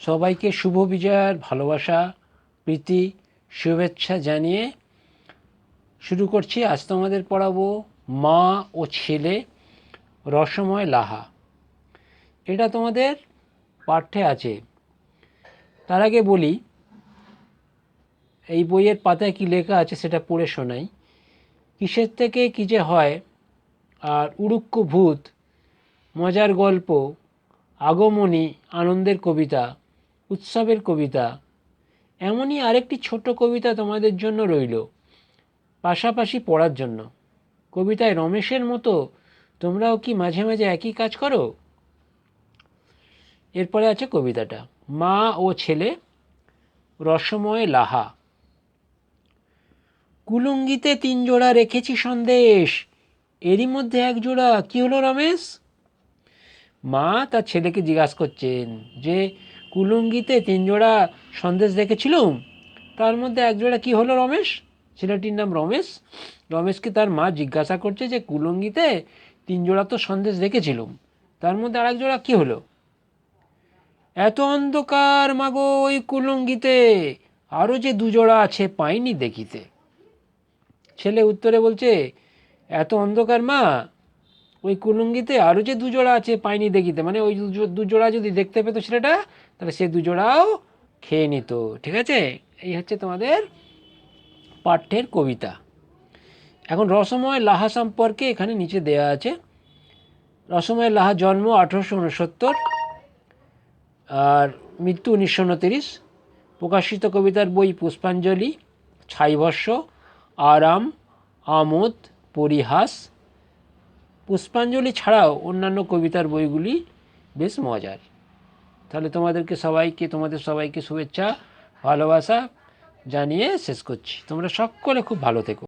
সবাইকে শুভ বিজয়ার ভালোবাসা, প্রীতি, শুভেচ্ছা জানিয়ে শুরু করছি। আজ তোমাদের পড়াবো মা ও ছেলে রসময় লাহা। এটা তোমাদের পাঠ্যে আছে। তার আগে বলি, এই বইয়ের পাতায় কি লেখা আছে সেটা পড়ে শোনাই। কিসের থেকে কী যে হয়, আর উড়ুক্ক ভূত, মজার গল্প, আগমনী, আনন্দের কবিতা, উৎসবের কবিতা, এমনই আরেকটি ছোট কবিতা তোমাদের জন্য রইল পাশাপাশি পড়ার জন্য। কবিতায় রমেশের মতো তোমরাও কি মাঝে মাঝে একই কাজ করো? এরপরে আছে কবিতাটা, মা ও ছেলে রসময় লাহা। কুলুঙ্গিতে 3 জোড়া রেখেছি সন্দেশ, এরই মধ্যে 1 জোড়া কি হলো রমেশ? মা তার ছেলেকে জিজ্ঞাসা করছেন যে কুলুঙ্গিতে 3 জোড়া সন্দেশ রেখেছিলুম, তার মধ্যে 1 জোড়া কি হলো রমেশ? ছেলেটির নাম রমেশ। রমেশকে তার মা জিজ্ঞাসা করছে যে কুলুঙ্গিতে 3 জোড়া তো সন্দেশ রেখেছিলুম, তার মধ্যে আর 1 জোড়া কি হলো? এত অন্ধকার মাগো ওই কুলুঙ্গিতে, আরও যে 2 জোড়া আছে পাইনি দেখিতে। ছেলে উত্তরে বলছে, এত অন্ধকার মা, ওই কুলুঙ্গিতে আরও যে 2 জোড়া আছে পাইনি দেখিতে, মানে ওই 2 জোড়া যদি দেখতে পেতো ছেলেটা, তাহলে সে 2 জোড়াও খেয়ে নিত। ঠিক আছে, এই হচ্ছে তোমাদের পাঠ্যের কবিতা। এখন রসময় লাহা সম্পর্কে এখানে নিচে দেয়া আছে। রসময় লাহা জন্ম 1869 আর মৃত্যু 1929। প্রকাশিত কবিতার বই পুষ্পাঞ্জলি, ছাইভস্য, আরাম, আমোদ, পরিহাস। পুষ্পাঞ্জলি ছাড়াও অন্যান্য কবিতার বইগুলি বেশ মজার। তাহলে তোমাদের সবাইকে শুভেচ্ছা ভালোবাসা জানিয়ে শেষ করছি। তোমরা সকলে খুব ভালো থেকো।